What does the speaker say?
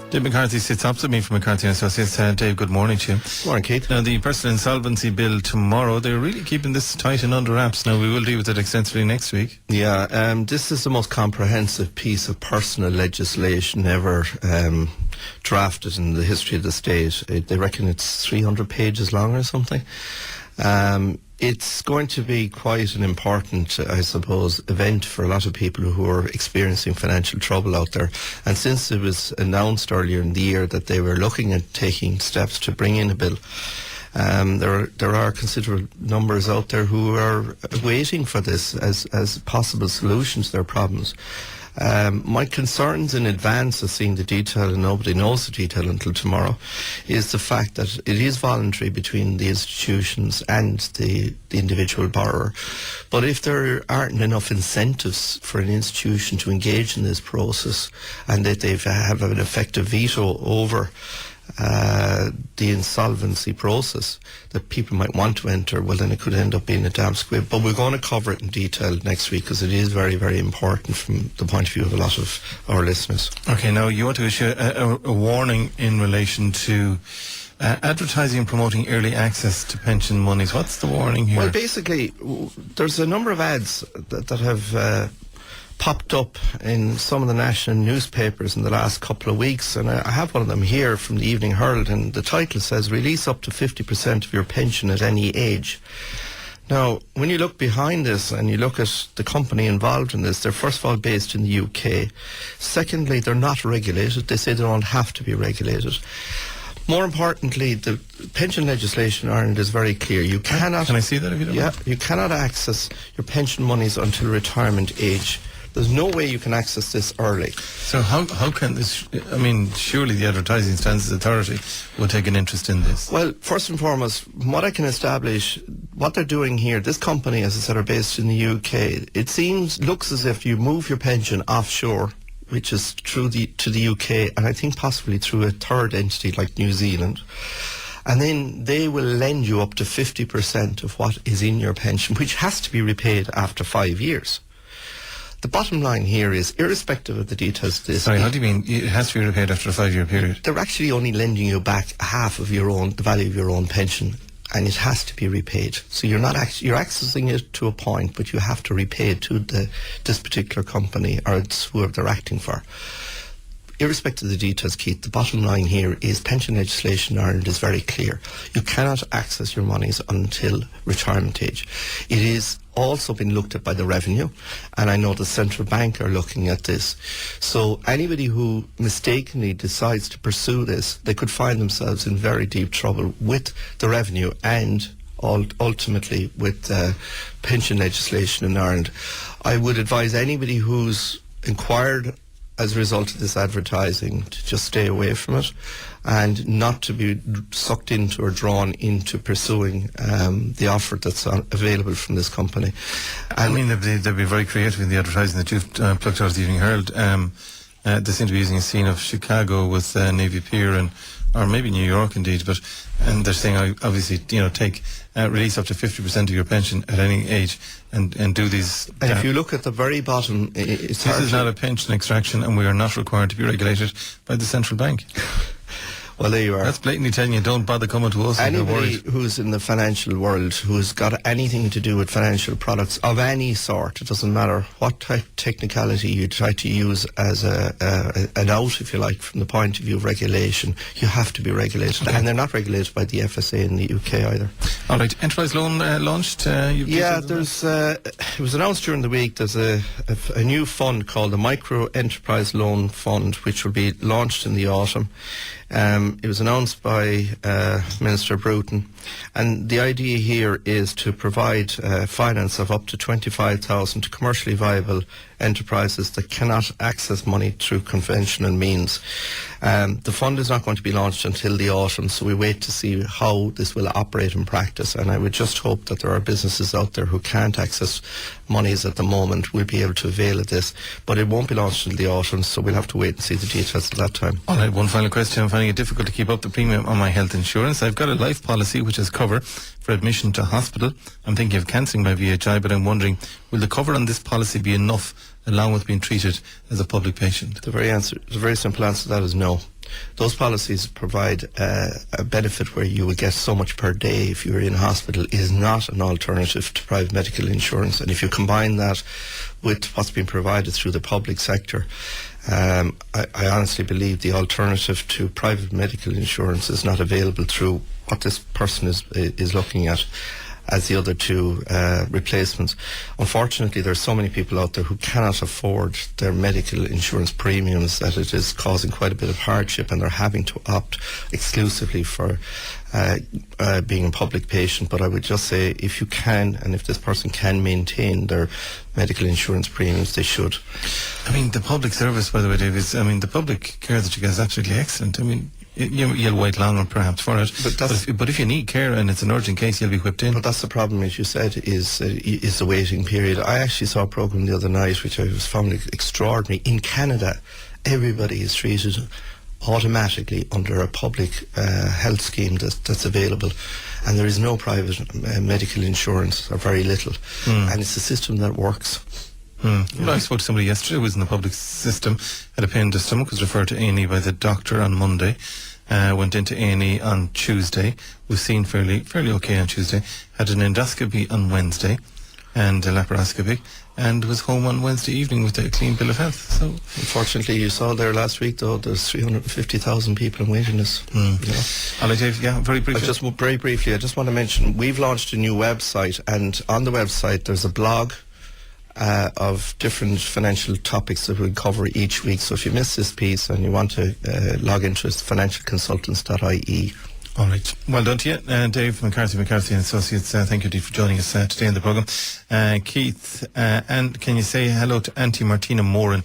Dave McCarthy sits opposite me from McCarthy and Associates. Dave, good morning to you. Morning, Keith. Now, the personal insolvency bill tomorrow, they're really keeping this tight and under wraps. Now, we will deal with it extensively next week. Yeah, this is the most comprehensive piece of personal legislation ever drafted in the history of the state. They reckon it's 300 pages long or something. It's going to be quite an important, I suppose, event for a lot of people who are experiencing financial trouble out there. And since it was announced earlier in the year that they were looking at taking steps to bring in a bill, there are considerable numbers out there who are waiting for this as possible solutions to their problems. My concerns in advance of seeing the detail, and nobody knows the detail until tomorrow, is the fact that it is voluntary between the institutions and the individual borrower. But if there aren't enough incentives for an institution to engage in this process, and that they have an effective veto over the insolvency process that people might want to enter, well, then it could end up being a damn squib. But we're going to cover it in detail next week because it is very, very important from the point of view of a lot of our listeners. Okay, now you want to issue a warning in relation to advertising and promoting early access to pension monies. What's the warning here? Well, basically, there's a number of ads that have popped up in some of the national newspapers in the last couple of weeks, and I have one of them here from the Evening Herald, and the title says, "Release up to 50% of your pension at any age." Now, when you look behind this and you look at the company involved in this, they're first of all based in the UK. Secondly, they're not regulated. They say they don't have to be regulated. More importantly, the pension legislation in Ireland is very clear. You cannot... Can I see that if you don't mind? Yeah, you cannot access your pension monies until retirement age. There's no way you can access this early. So how can this... I mean, surely the Advertising Standards Authority will take an interest in this. Well, first and foremost, from what I can establish, what they're doing here, this company, as I said, are based in the UK. It looks as if you move your pension offshore, which is to the UK, and I think possibly through a third entity like New Zealand. And then they will lend you up to 50% of what is in your pension, which has to be repaid after 5 years. The bottom line here is, irrespective of the details of this... Sorry, how do you mean it has to be repaid after a 5-year period? They're actually only lending you back half of the value of your own pension, and it has to be repaid. So you're accessing it to a point, but you have to repay it to this particular company, or it's whoever they're acting for. Irrespective of the details, Keith, the bottom line here is pension legislation in Ireland is very clear. You cannot access your monies until retirement age. It is also been looked at by the Revenue, and I know the Central Bank are looking at this. So anybody who mistakenly decides to pursue this, they could find themselves in very deep trouble with the Revenue and ultimately with pension legislation in Ireland. I would advise anybody who's inquired as a result of this advertising to just stay away from it and not to be sucked into or drawn into pursuing the offer that's available from this company. And I mean, they'd be very creative in the advertising that you've plucked out of the Evening Herald. They seem to be using a scene of Chicago with Navy Pier or maybe New York indeed, and they're saying obviously, take release up to 50% of your pension at any age and do these. And if you look at the very bottom, this is not a pension extraction, and we are not required to be regulated by the central bank. Well, there you are. That's blatantly telling you, don't bother coming to us. Anybody who's in the financial world, who's got anything to do with financial products of any sort, it doesn't matter what type of technicality you try to use as an out, if you like, from the point of view of regulation, you have to be regulated. Okay. And they're not regulated by the FSA in the UK either. All right. Enterprise loan launched? Yeah, it was announced during the week. There's a new fund called the Micro Enterprise Loan Fund, which will be launched in the autumn. It was announced by Minister Bruton, and the idea here is to provide finance of up to 25,000 to commercially viable enterprises that cannot access money through conventional means. The fund is not going to be launched until the autumn, so we wait to see how this will operate in practice, and I would just hope that there are businesses out there who can't access monies at the moment will be able to avail of this, but it won't be launched until the autumn, so we'll have to wait and see the details at that time. All right, one final question. I'm finding it difficult to keep up the premium on my health insurance. I've got a life policy which has cover for admission to hospital. I'm thinking of cancelling my VHI, but I'm wondering, will the cover on this policy be enough along with being treated as a public patient? The very simple answer to that is no. Those policies provide a benefit where you will get so much per day if you're in hospital. It is not an alternative to private medical insurance. And if you combine that with what's been provided through the public sector, I honestly believe the alternative to private medical insurance is not available through what this person is looking at as the other two replacements. Unfortunately, there are so many people out there who cannot afford their medical insurance premiums that it is causing quite a bit of hardship, and they're having to opt exclusively for being a public patient. But I would just say, if you can, and if this person can maintain their medical insurance premiums, they should. I mean, the public service, by the way, Dave, the public care that you get is absolutely excellent. I mean, you'll wait longer perhaps for it, but if you need care and it's an urgent case, you'll be whipped in. But that's the problem, as you said, is the waiting period. I actually saw a programme the other night which I found extraordinary. In Canada, everybody is treated automatically under a public health scheme that's available, and there is no private medical insurance, or very little, and it's a system that works. Well, I spoke to somebody yesterday who was in the public system, had a pain in the stomach, was referred to A&E by the doctor on Monday, went into A&E on Tuesday, was seen fairly okay on Tuesday, had an endoscopy on Wednesday and a laparoscopy, and was home on Wednesday evening with a clean bill of health. So, unfortunately, you saw there last week, though, there's 350,000 people in waiting list. All right, Dave, very briefly. Very briefly, I just want to mention, we've launched a new website, and on the website there's a blog of different financial topics that we'll cover each week. So if you miss this piece and you want to log into it, it's financialconsultants.ie. All right. Well done to you. Dave McCarthy and Associates, thank you indeed for joining us today in the programme. Keith, and can you say hello to Auntie Martina Moran